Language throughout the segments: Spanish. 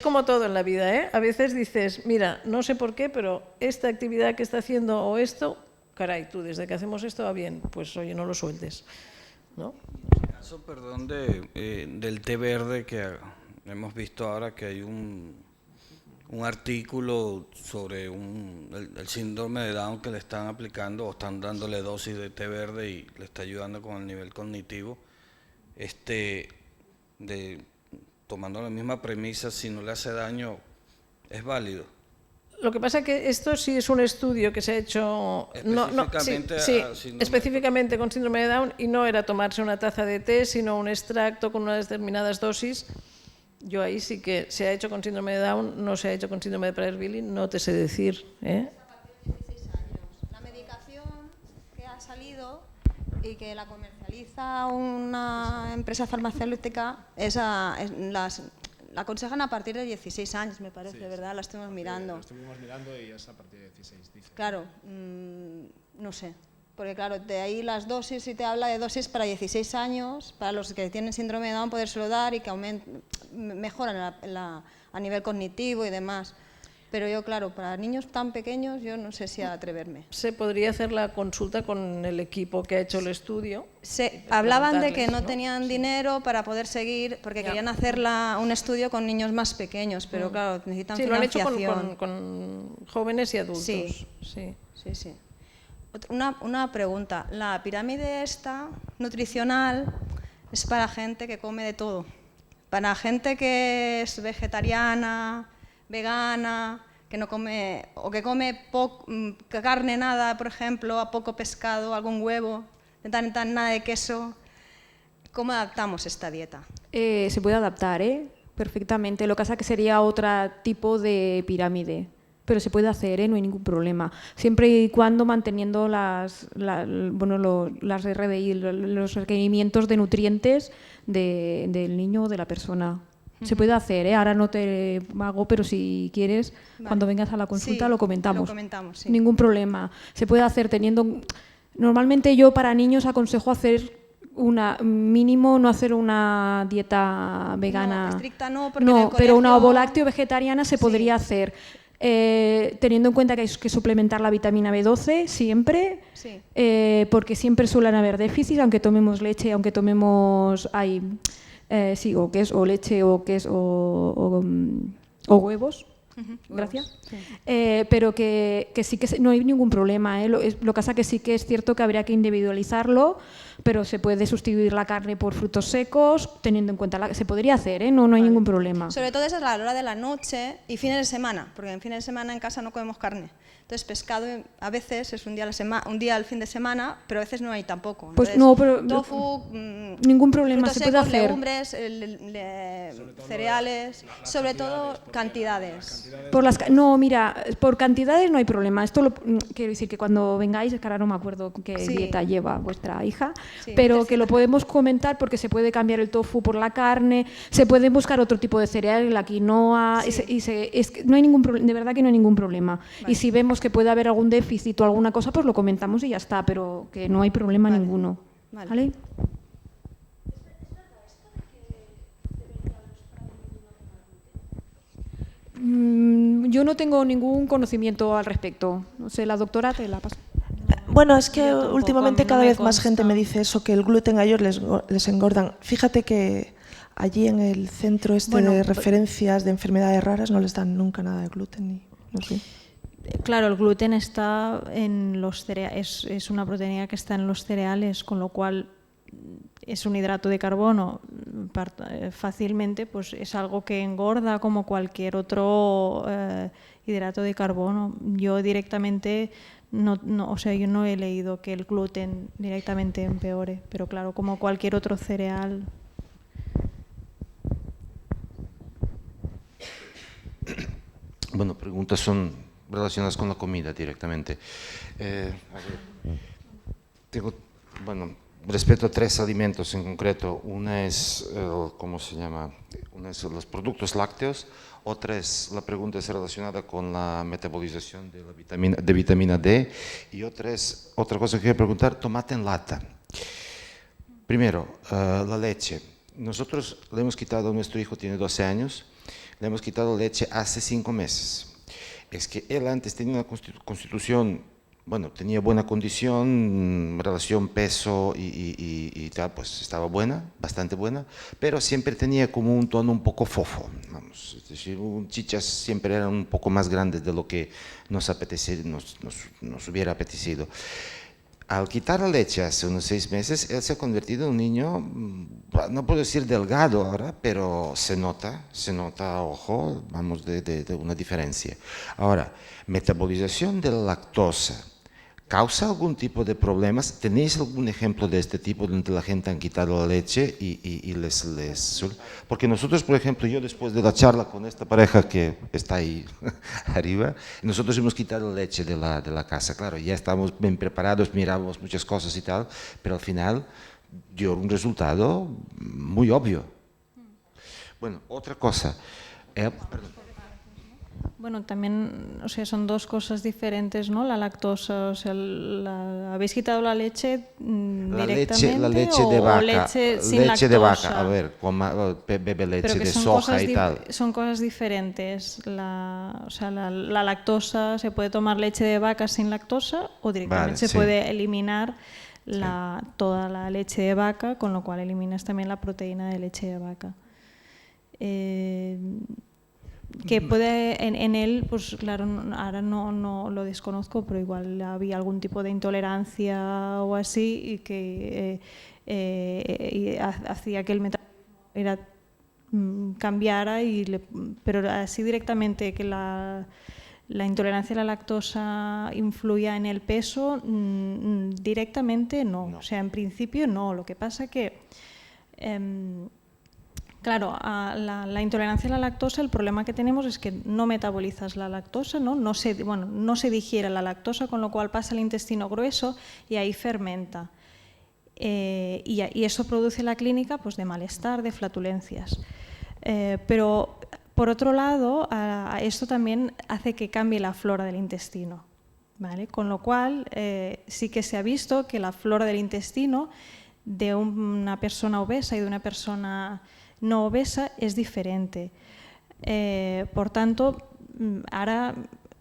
Como todo en la vida, ¿eh? A veces dices, mira, no sé por qué, pero esta actividad que está haciendo o esto, caray, tú desde que hacemos esto va bien, pues oye, no lo sueltes, ¿no? En el caso, perdón, del té verde que hemos visto ahora que hay un artículo sobre el síndrome de Down que le están aplicando o están dándole dosis de té verde y le está ayudando con el nivel cognitivo, de tomando la misma premisa, si no le hace daño, es válido. Lo que pasa es que esto sí es un estudio que se ha hecho específicamente con síndrome de Down, y no era tomarse una taza de té, sino un extracto con unas determinadas dosis. Yo ahí sí que se ha hecho con síndrome de Down, no se ha hecho con síndrome de Prader-Willi, no te sé decir, ¿eh? A partir de 16 años. La medicación que ha salido y que la comercializa una empresa farmacéutica la aconsejan a partir de 16 años, me parece, sí, ¿verdad? La estuvimos mirando. La estuvimos mirando y es a partir de 16, dice. Claro, no sé. Porque claro, de ahí las dosis, si te habla de dosis para 16 años, para los que tienen síndrome de Down podérselo dar y que mejoran a nivel cognitivo y demás. Pero yo, claro, para niños tan pequeños, yo no sé si atreverme. Se podría hacer la consulta con el equipo que ha hecho el estudio. Hablaban de que no tenían dinero para poder seguir, porque querían hacer un estudio con niños más pequeños, pero claro, necesitan financiación. Sí, lo han hecho con jóvenes y adultos. Sí. Una pregunta. La pirámide esta, nutricional, es para gente que come de todo. Para gente que es vegetariana, vegana, que no come, o que come carne nada, por ejemplo, a poco pescado, algún huevo, nada de queso. ¿Cómo adaptamos esta dieta? Se puede adaptar, perfectamente. Lo que pasa es que sería otro tipo de pirámide, pero se puede hacer, no hay ningún problema. Siempre y cuando manteniendo las RDI, los requerimientos de nutrientes del niño o de la persona. Se puede hacer, ahora no te hago, pero si quieres, cuando vengas a la consulta lo comentamos. Sí. Ningún problema. Se puede hacer Normalmente yo para niños aconsejo hacer mínimo no hacer una dieta vegana. No, estricta no, pero una ovolácteo vegetariana se podría hacer. Teniendo en cuenta que hay que suplementar la vitamina B12 siempre, porque siempre suelen haber déficits, aunque tomemos leche, aunque tomemos o queso, o leche, o queso, o huevos. Gracias. Sí. Pero que sí que no hay ningún problema. Lo que pasa que sí que es cierto que habría que individualizarlo, pero se puede sustituir la carne por frutos secos, teniendo en cuenta se podría hacer, no hay ningún problema. Sobre todo esa es la hora de la noche y fines de semana, porque en fines de semana en casa no comemos carne. Entonces pescado a veces es un día al fin de semana, pero a veces no hay tampoco. Pues no, pero tofu, ningún problema, se puede secos, hacer. Legumbres, cereales, sobre todo cantidades. No, mira, por cantidades no hay problema. Esto quiero decir que cuando vengáis, es que ahora no me acuerdo qué dieta lleva vuestra hija, pero que lo podemos comentar porque se puede cambiar el tofu por la carne, se puede buscar otro tipo de cereal, la quinoa, no hay ningún problema, de verdad que no hay ningún problema. Vale. Y si vemos que puede haber algún déficit o alguna cosa, pues lo comentamos y ya está, pero que no hay problema ninguno. ¿Vale? Yo no tengo ningún conocimiento al respecto. No sé, la doctora te la paso. Bueno, es que últimamente cada vez más gente me dice eso, que el gluten a ellos les engordan. Fíjate que allí en el centro de referencias de enfermedades raras no les dan nunca nada de gluten. No sé. Claro, el gluten está en los cereales, es una proteína que está en los cereales, con lo cual es un hidrato de carbono fácilmente, pues es algo que engorda como cualquier otro hidrato de carbono. Yo directamente yo no he leído que el gluten directamente empeore, pero claro, como cualquier otro cereal. Bueno, preguntas son relacionadas con la comida directamente. Respecto a 3 alimentos en concreto, una es, ¿cómo se llama? Una es los productos lácteos, la pregunta es relacionada con la metabolización de la vitamina D, y otra cosa que quiero preguntar, tomate en lata. Primero, la leche. Nosotros le hemos quitado a nuestro hijo, tiene 12 años, Le hemos quitado leche hace 5 meses. Es que él antes tenía una constitución, bueno, tenía buena condición, relación peso y tal, pues estaba buena, bastante buena, pero siempre tenía como un tono un poco fofo, vamos, es decir, chichas siempre eran un poco más grandes de lo que nos hubiera apetecido. Al quitar la leche hace unos 6 meses, él se ha convertido en un niño, no puedo decir delgado ahora, pero se nota a ojo, vamos, de una diferencia. Ahora, metabolización de la lactosa, ¿causa algún tipo de problemas? ¿Tenéis algún ejemplo de este tipo donde la gente ha quitado la leche y Porque nosotros, por ejemplo, yo después de la charla con esta pareja que está ahí arriba, nosotros hemos quitado leche de la casa. Claro, ya estamos bien preparados, miramos muchas cosas y tal, pero al final dio un resultado muy obvio. Bueno, otra cosa. Perdón. Bueno, también, o sea, son dos cosas diferentes, ¿no? La lactosa, o sea, habéis quitado la leche directamente la leche de vaca, o leche sin leche lactosa. de vaca, a ver, bebe leche de soja y tal. Son cosas diferentes. O sea, la lactosa, se puede tomar leche de vaca sin lactosa o directamente se puede eliminar toda la leche de vaca, con lo cual eliminas también la proteína de leche de vaca. Que puede en él, pues claro, ahora no lo desconozco, pero igual había algún tipo de intolerancia o así y que hacía que el metabolismo cambiara, pero así directamente que la intolerancia a la lactosa influya en el peso, directamente no. O sea, en principio no. Lo que pasa que claro, la intolerancia a la lactosa, el problema que tenemos es que no metabolizas la lactosa, no se digiere la lactosa, con lo cual pasa al intestino grueso y ahí fermenta. Y eso produce la clínica, pues, de malestar, de flatulencias. Pero, por otro lado, esto también hace que cambie la flora del intestino, ¿vale? Con lo cual, sí que se ha visto que la flora del intestino de una persona obesa y de una persona no obesa es diferente. Por tanto, ahora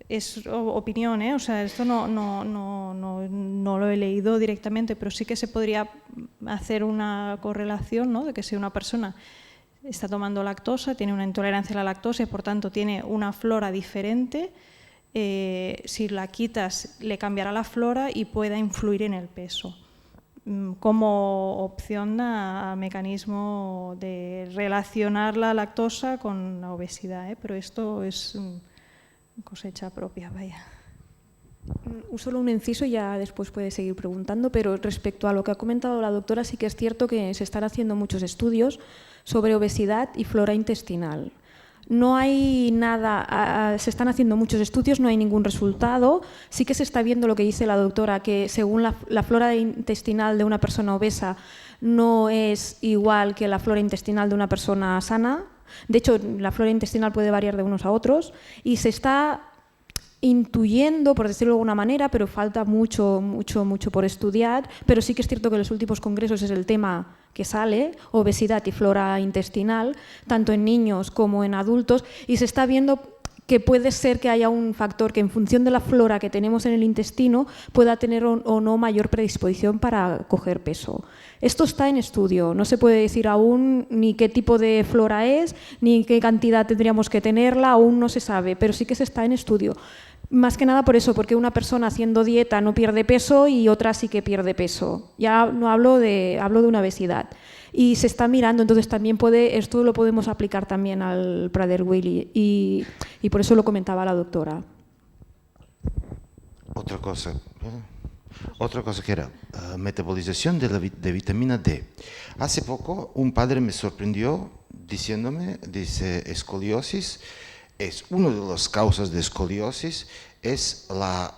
es opinión, o sea, esto no lo he leído directamente, pero sí que se podría hacer una correlación, ¿no? De que si una persona está tomando lactosa, tiene una intolerancia a la lactosa y por tanto tiene una flora diferente, si la quitas le cambiará la flora y pueda influir en el peso, como opción a mecanismo de relacionar la lactosa con la obesidad, pero esto es cosecha propia, vaya. Solo un inciso y ya después puede seguir preguntando, pero respecto a lo que ha comentado la doctora, sí que es cierto que se están haciendo muchos estudios sobre obesidad y flora intestinal. No hay nada, se están haciendo muchos estudios, no hay ningún resultado. Sí que se está viendo lo que dice la doctora, que según la flora intestinal de una persona obesa no es igual que la flora intestinal de una persona sana. De hecho, la flora intestinal puede variar de unos a otros y se está intuyendo, por decirlo de alguna manera, pero falta mucho por estudiar, pero sí que es cierto que en los últimos congresos es el tema que sale, obesidad y flora intestinal, tanto en niños como en adultos, y se está viendo que puede ser que haya un factor que en función de la flora que tenemos en el intestino pueda tener o no mayor predisposición para coger peso. Esto está en estudio, no se puede decir aún ni qué tipo de flora es, ni qué cantidad tendríamos que tenerla, aún no se sabe, pero sí que se está en estudio. Más que nada por eso, porque una persona haciendo dieta no pierde peso y otra sí que pierde peso. Ya no hablo de una obesidad. Y se está mirando, entonces también esto lo podemos aplicar también al Prader-Willi y por eso lo comentaba la doctora. Otra cosa que era metabolización de vitamina D. Hace poco un padre me sorprendió diciéndome, dice, escoliosis, una de las causas de escoliosis es la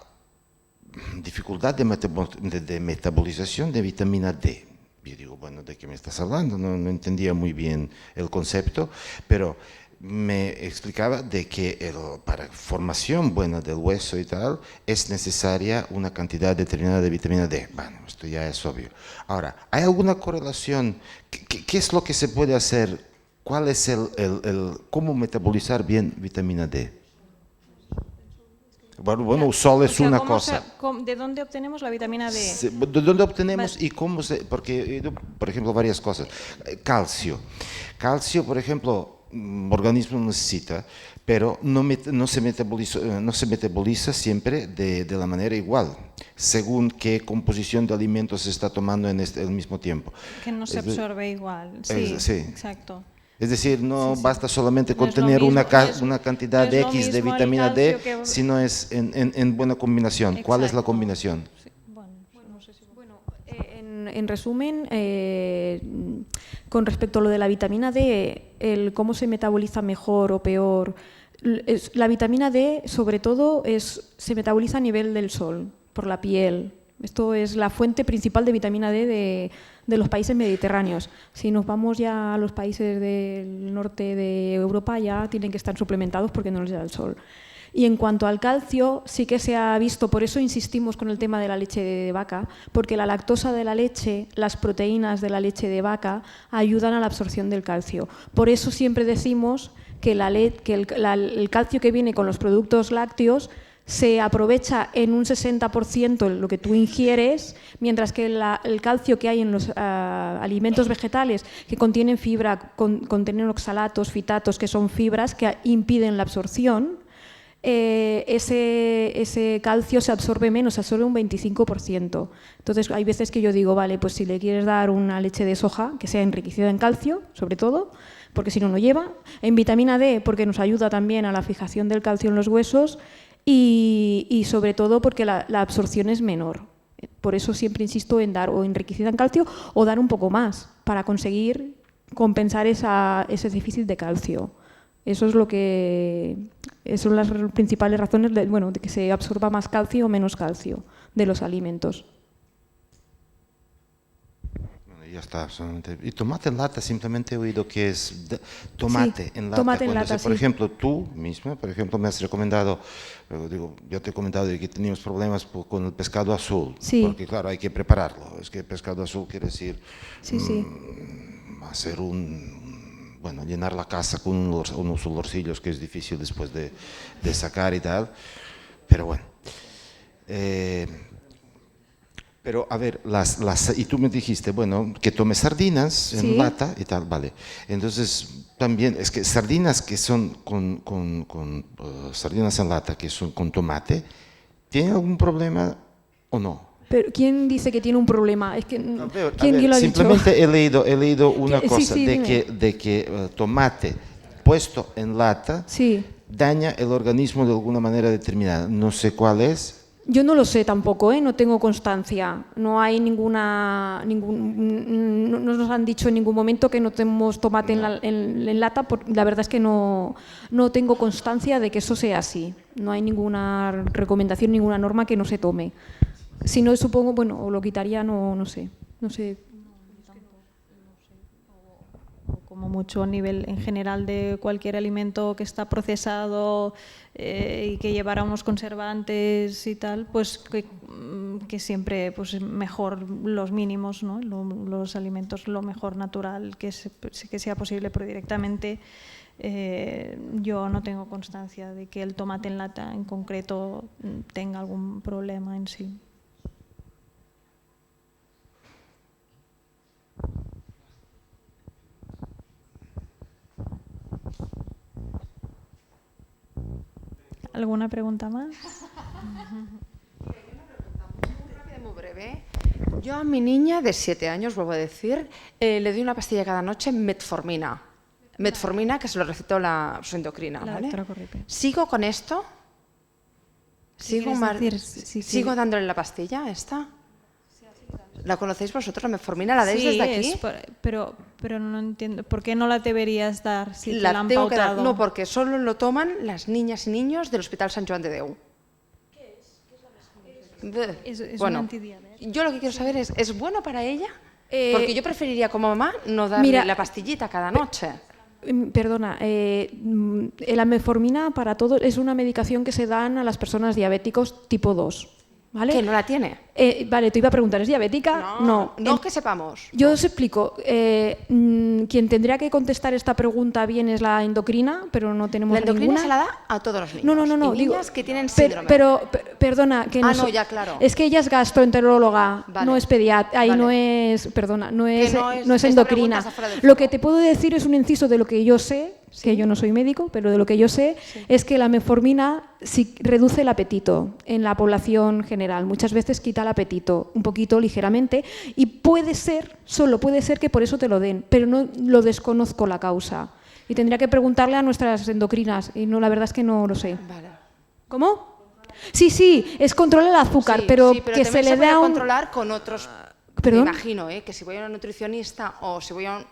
dificultad de metabolización de vitamina D. Yo digo, bueno, ¿de qué me estás hablando? No entendía muy bien el concepto, pero me explicaba de que para formación buena del hueso y tal es necesaria una cantidad determinada de vitamina D. Bueno, esto ya es obvio. Ahora, ¿hay alguna correlación? ¿Qué es lo que se puede hacer ¿cuál es cómo metabolizar bien vitamina D? Bueno, el sol es una cosa. ¿De dónde obtenemos la vitamina D? ¿De dónde obtenemos y cómo se...? Porque, por ejemplo, varias cosas. Calcio. Calcio, por ejemplo, el organismo necesita, pero no se metaboliza siempre de la manera igual, según qué composición de alimentos se está tomando en el mismo tiempo. Que no se absorbe igual. Sí, exacto. Es decir, no basta solamente con tener una cantidad de X de vitamina D, sino es en buena combinación. Exacto. ¿Cuál es la combinación? Sí. En resumen, con respecto a lo de la vitamina D, cómo se metaboliza mejor o peor, la vitamina D, sobre todo, se metaboliza a nivel del sol, por la piel. Esto es la fuente principal de vitamina D de los países mediterráneos. Si nos vamos ya a los países del norte de Europa, ya tienen que estar suplementados porque no les da el sol. Y en cuanto al calcio, sí que se ha visto, por eso insistimos con el tema de la leche de vaca, porque la lactosa de la leche, las proteínas de la leche de vaca, ayudan a la absorción del calcio. Por eso siempre decimos que el calcio que viene con los productos lácteos se aprovecha en un 60% lo que tú ingieres, mientras que el calcio que hay en los alimentos vegetales que contienen fibra, contienen oxalatos, fitatos, que son fibras que impiden la absorción, ese calcio se absorbe menos, se absorbe un 25%. Entonces hay veces que yo digo, vale, pues si le quieres dar una leche de soja que sea enriquecida en calcio, sobre todo, porque si no, no lleva, en vitamina D, porque nos ayuda también a la fijación del calcio en los huesos, y sobre todo porque la absorción es menor. Por eso siempre insisto en dar o enriquecida en calcio o dar un poco más para conseguir compensar ese déficit de calcio. Eso es son las principales razones de que se absorba más calcio o menos calcio de los alimentos. Ya está, solamente. Y tomate en lata, simplemente he oído que es tomate en lata. Tomate en lata, por ejemplo, tú misma, por ejemplo, me has recomendado, yo te he comentado de que teníamos problemas con el pescado azul, porque claro, hay que prepararlo. Es que pescado azul quiere decir hacer llenar la casa con unos olorcillos que es difícil después de sacar y tal, pero bueno. Pero, a ver, y tú me dijiste, que tome sardinas en lata y tal, vale. Entonces, también, es que sardinas que son sardinas en lata, que son con tomate, ¿tienen algún problema o no? Pero ¿quién dice que tiene un problema? Es que, ¿quién lo ha simplemente dicho? he leído una cosa, de que tomate puesto en lata daña el organismo de alguna manera determinada. No sé cuál es. Yo no lo sé tampoco, no tengo constancia. No hay no nos han dicho en ningún momento que no tenemos tomate en lata. La verdad es que no tengo constancia de que eso sea así. No hay ninguna recomendación, ninguna norma que no se tome. Si no, supongo, o lo quitaría, no sé. Como mucho a nivel en general de cualquier alimento que está procesado y que llevará unos conservantes y tal, pues que siempre mejor los mínimos, ¿no? Los alimentos lo mejor natural que sea posible, pero directamente yo no tengo constancia de que el tomate en lata en concreto tenga algún problema en sí. ¿Alguna pregunta más? Muy breve. Yo a mi niña de 7 años, vuelvo a decir, le doy una pastilla cada noche, metformina. Metformina, que se lo recetó su endocrina. La doctora Corripe. ¿Sigo con esto? ¿Sigo dándole la pastilla esta? ¿La conocéis vosotros, la metformina? ¿La dais desde aquí? Pero no entiendo. ¿Por qué no la deberías dar si te la han pautado? No, porque solo lo toman las niñas y niños del Hospital Sant Joan de Déu. ¿Qué es? Es un antidiabético. Yo lo que quiero saber ¿es bueno para ella? Porque yo preferiría como mamá no darle la pastillita cada noche. Perdona, la metformina para todos es una medicación que se dan a las personas diabéticos tipo 2. ¿Vale? ¿Que no la tiene? Vale, te iba a preguntar, ¿es diabética? No que sepamos. Yo os explico. Quien tendría que contestar esta pregunta bien es la endocrina, pero no tenemos La endocrina ninguna. se la da a todos los niños. No. Y digo, niñas que tienen síndrome. Perdona, que no, ya, claro. Es que ella es gastroenteróloga, Vale. no es pediatra, Vale. no es, perdona, no es esta endocrina. pregunta está fuera del Lo foro. que te puedo decir es un inciso de lo que yo sé, que yo no soy médico, pero de lo que yo sé es que la metformina sí reduce el apetito en la población general. Muchas veces quita el apetito, un poquito, ligeramente, y puede ser, solo puede ser que por eso te lo den, pero no lo desconozco la causa. Y tendría que preguntarle a nuestras endocrinas, y no, la verdad es que no lo sé. Vale. ¿Cómo? Sí, es controlar el azúcar, pero que se le da puede un... controlar con otros. ¿Perdón? Me imagino, que si voy a una nutricionista o si voy a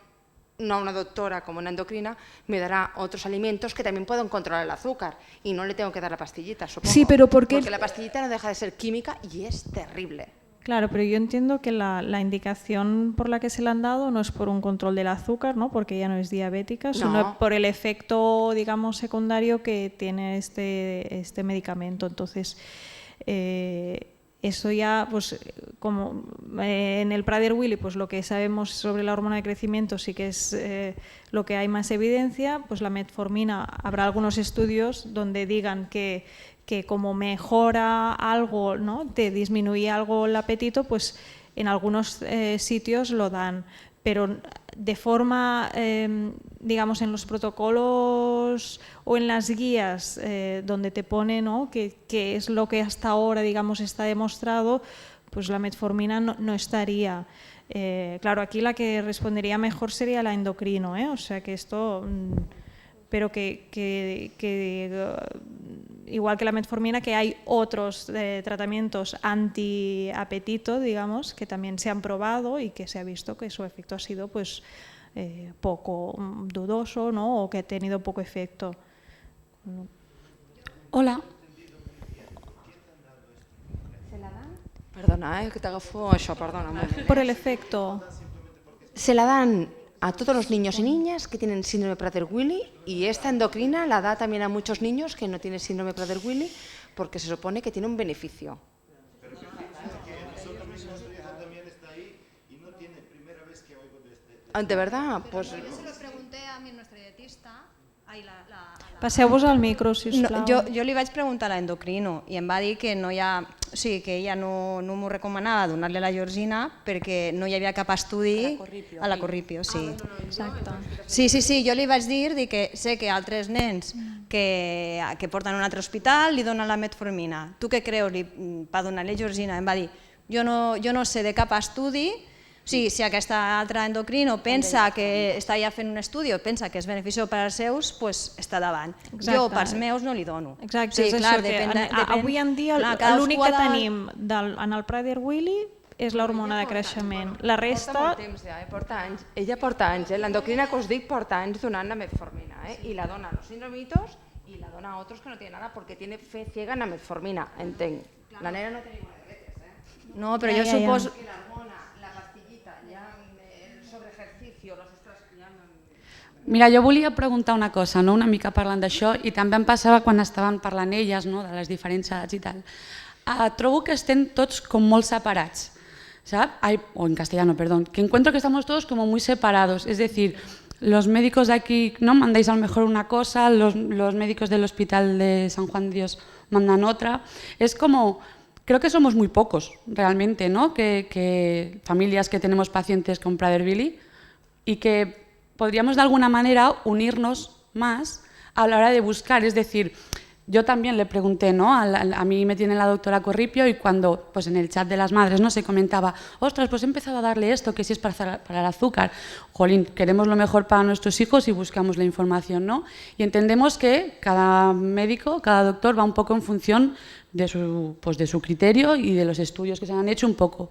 una doctora como una endocrina, me dará otros alimentos que también pueden controlar el azúcar y no le tengo que dar la pastillita, supongo. Sí, pero porque la pastillita no deja de ser química y es terrible. Claro, pero yo entiendo que la indicación por la que se le han dado no es por un control del azúcar, ¿no? Porque ella no es diabética, sino por el efecto, digamos, secundario que tiene este medicamento. Entonces, eso ya, pues, como en el Prader-Willi, pues lo que sabemos sobre la hormona de crecimiento sí que es lo que hay más evidencia, pues la metformina, habrá algunos estudios donde digan que como mejora algo, ¿no? Te disminuye algo el apetito, pues en algunos sitios lo dan, pero de forma, digamos, en los protocolos o en las guías donde te pone, ¿no? que es lo que hasta ahora, digamos, está demostrado, pues la metformina no estaría. Claro, aquí la que respondería mejor sería la endocrino, o sea que esto... pero que igual que la metformina, que hay otros tratamientos anti-apetito, digamos, que también se han probado y que se ha visto que su efecto ha sido pues poco dudoso, ¿no? O que ha tenido poco efecto. Hola. ¿Se la dan? Perdona, que te agafo això, perdona. Por el efecto. Se la dan a todos los niños y niñas que tienen síndrome Prader-Willi y esta endocrina la da también a muchos niños que no tienen síndrome Prader-Willi porque se supone que tiene un beneficio. ¿De verdad? Pues... Yo se lo pregunté a nuestra dietista. Passeu-vos al micro, sisplau. Jo li vaig preguntar a l'endocrino i em va dir que no hi ha... O sigui, que ella no m'ho recomanava donar-li la Georgina perquè no hi havia cap estudi a la Corripio, sí. Exacte. Sí, jo li vaig dir que sé que altres nens que porten a un altre hospital li donen la metformina. Tu què creus per donar-li Georgina? Em va dir, jo no sé de cap estudi. Sí, si aquesta altra endocrino pensa que està ja fent un estudi o pensa que és benefici per als seus, doncs està davant. Jo pels meus no li dono. Exacte, és això que avui en dia l'únic que tenim en el Prader-Willi és l'hormona de creixement. La resta... Porta molt temps ja, porta anys. Ella porta anys, l'endocrina que us dic porta anys donant la metformina i la dona a los síndromitos i la dona a otros que no tienen nada porque tiene fe ciega en la metformina, entenc. La nena no té ninguna diabetes, No, però jo suposo... Mira, jo volia preguntar una cosa, no? Una mica parlant d'això, i també em passava quan estaven parlant elles, no? De les diferents edats i tal. Trobo que estem tots com molt separats, ¿sabes? O en castellano, perdón, que encuentro que estamos todos como muy separados, es decir, los médicos de aquí no mandáis a lo mejor una cosa, los médicos del hospital de San Juan de Dios mandan otra, es como... Creo que somos muy pocos realmente, ¿no? Que familias que tenemos pacientes con Prader-Willi y que podríamos de alguna manera unirnos más a la hora de buscar. Es decir, yo también le pregunté, ¿no? A mí me tiene la doctora Corripio y cuando pues en el chat de las madres, ¿no? Se comentaba, ostras, pues he empezado a darle esto, que si es para el azúcar. Jolín, queremos lo mejor para nuestros hijos y buscamos la información, ¿no? Y entendemos que cada médico, cada doctor va un poco en función de su criterio y de los estudios que se han hecho un poco.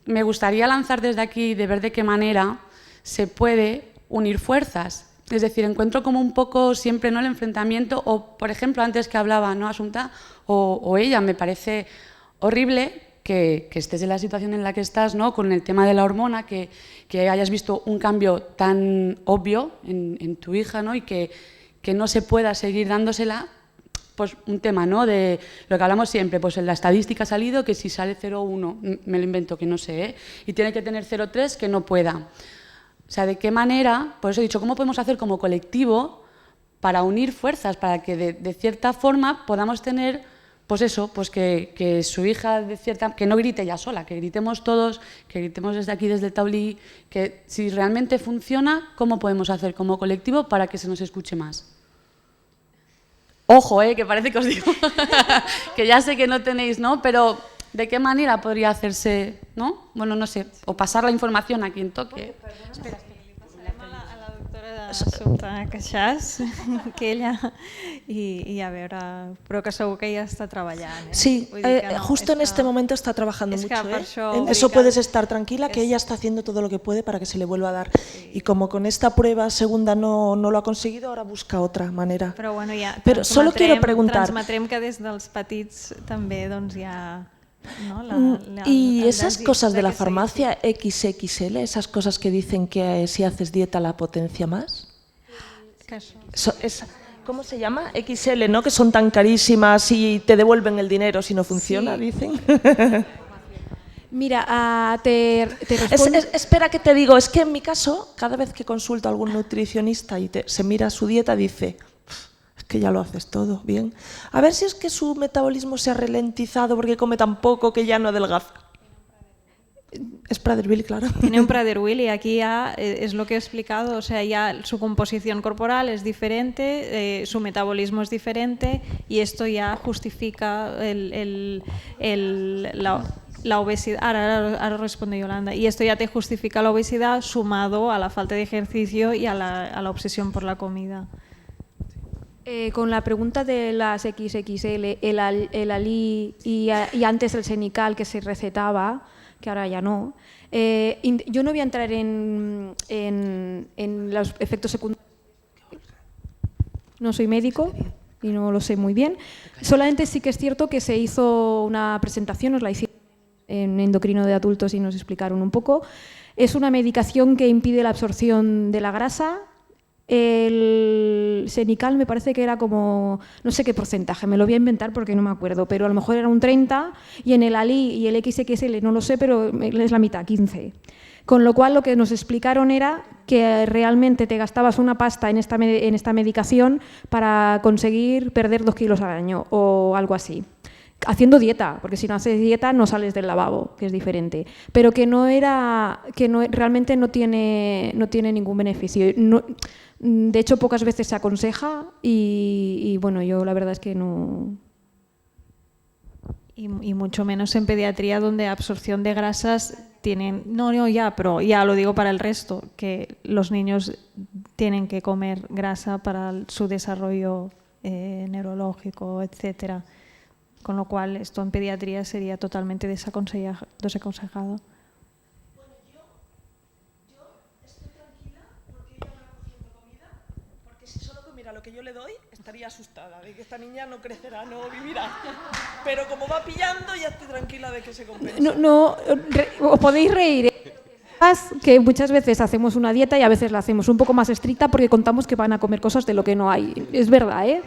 Me gustaría lanzar desde aquí de ver de qué manera se puede unir fuerzas. Es decir, encuentro como un poco siempre, ¿no? El enfrentamiento, o por ejemplo, antes que hablaba, ¿no? Asunta o ella, me parece horrible que estés en la situación en la que estás, ¿no? Con el tema de la hormona, que hayas visto un cambio tan obvio en tu hija, ¿no? Y que no se pueda seguir dándosela pues un tema, ¿no? De lo que hablamos siempre, pues en la estadística ha salido que si sale 0,1, me lo invento, que no sé, ¿eh? Y tiene que tener 0,3, que no pueda. O sea, ¿de qué manera? Por eso he dicho, ¿cómo podemos hacer como colectivo para unir fuerzas, para que de cierta forma podamos tener, pues eso, pues que su hija, que no grite ella sola, que gritemos todos, que gritemos desde aquí, desde el tablí, que si realmente funciona, ¿cómo podemos hacer como colectivo para que se nos escuche más? Ojo, que parece que os digo, que ya sé que no tenéis, ¿no? Pero ¿de qué manera podría hacerse, no? Bueno, no sé, o pasar la información a quien toque. Espera. A la doctora Assumpta Queixàs, que ella, i a veure, però que segur que ella està treballant. Sí, justo en este momento está trabajando mucho. En eso puedes estar tranquila, que ella está haciendo todo lo que puede para que se le vuelva a dar. Y como con esta prueba segunda no lo ha conseguido, ahora busca otra manera. Però bueno, ja Pero solo quiero preguntar. Transmetrem que des dels petits també doncs, ja... Y esas cosas de la farmacia XXL, esas cosas que dicen que si haces dieta la potencia más, ¿cómo se llama? XL, ¿no? Que son tan carísimas y te devuelven el dinero si no funciona, dicen. Mira, te respondo... Espera que te digo, es que en mi caso, cada vez que consulto a algún nutricionista y se mira su dieta, dice... que ya lo haces todo bien. A ver si es que su metabolismo se ha ralentizado porque come tan poco que ya no adelgaza. Es Prader-Willi, claro. Tiene un Prader-Willi y aquí ya es lo que he explicado, o sea, ya su composición corporal es diferente, su metabolismo es diferente y esto ya justifica la obesidad. Ahora responde Yolanda. Y esto ya te justifica la obesidad sumado a la falta de ejercicio y a la obsesión por la comida. Con la pregunta de las XXL, el Ali y antes el Senical que se recetaba, que ahora ya no, yo no voy a entrar en los efectos secundarios. No soy médico y no lo sé muy bien. Solamente sí que es cierto que se hizo una presentación, nos la hicieron en endocrino de adultos y nos explicaron un poco. Es una medicación que impide la absorción de la grasa. El Senical me parece que era como, no sé qué porcentaje, me lo voy a inventar porque no me acuerdo, pero a lo mejor era un 30 y en el Ali y el XXL no lo sé, pero es la mitad, 15. Con lo cual lo que nos explicaron era que realmente te gastabas una pasta en esta medicación para conseguir perder 2 kilos al año o algo así. Haciendo dieta, porque si no haces dieta no sales del lavabo, que es diferente, pero que realmente no tiene ningún beneficio. De hecho, pocas veces se aconseja y bueno, yo la verdad es que no... Y mucho menos en pediatría, donde absorción de grasas tienen... pero ya lo digo para el resto, que los niños tienen que comer grasa para su desarrollo neurológico, etcétera. Con lo cual, esto en pediatría sería totalmente desaconsejado. Bueno, yo estoy tranquila porque ella va cogiendo comida, porque si solo comiera lo que yo le doy, estaría asustada de que esta niña no crecerá, no vivirá. Pero como va pillando, ya estoy tranquila de que se compensa. Os podéis reír, que muchas veces hacemos una dieta y a veces la hacemos un poco más estricta porque contamos que van a comer cosas de lo que no hay. Es verdad, ¿eh?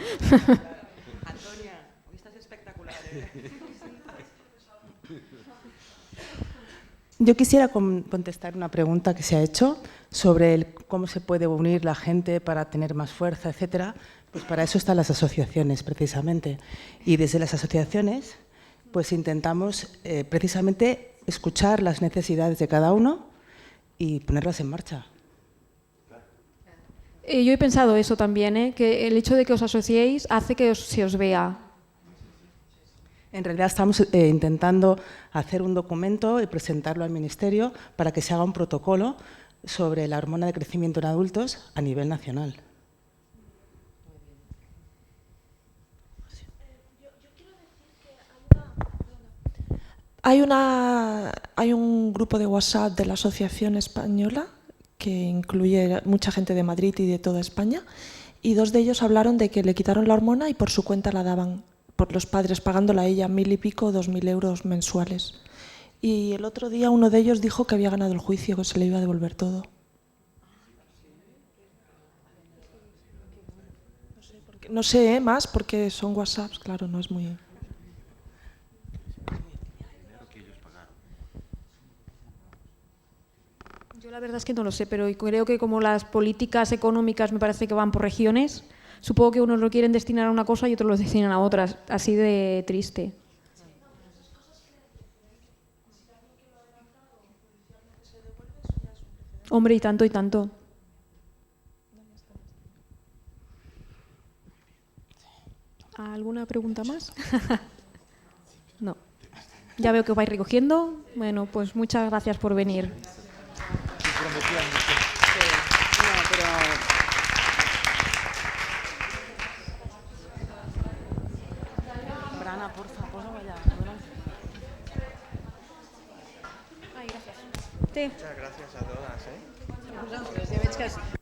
Yo quisiera contestar una pregunta que se ha hecho sobre cómo se puede unir la gente para tener más fuerza, etcétera. Pues para eso están las asociaciones, precisamente. Y desde las asociaciones, pues intentamos precisamente escuchar las necesidades de cada uno y ponerlas en marcha. Yo he pensado eso también, que el hecho de que os asociéis hace que se os vea. En realidad estamos intentando hacer un documento y presentarlo al Ministerio para que se haga un protocolo sobre la hormona de crecimiento en adultos a nivel nacional. Hay un grupo de WhatsApp de la Asociación Española que incluye mucha gente de Madrid y de toda España, y 2 de ellos hablaron de que le quitaron la hormona y por su cuenta la daban, por los padres, pagándola a ella 1.000 y pico, 2.000 euros mensuales. Y el otro día uno de ellos dijo que había ganado el juicio, que se le iba a devolver todo. No sé, más porque son WhatsApps, claro, no es muy... Yo la verdad es que no lo sé, pero creo que como las políticas económicas me parece que van por regiones, supongo que unos lo quieren destinar a una cosa y otros lo destinan a otras, así de triste. Hombre, y tanto, y tanto. ¿Alguna pregunta más? No. Ya veo que os vais recogiendo. Bueno, pues muchas gracias por venir. Brana, porfa, posa-ho allà. Ai, gràcies. Muchas gracias a todas. A vosaltres, ja veig que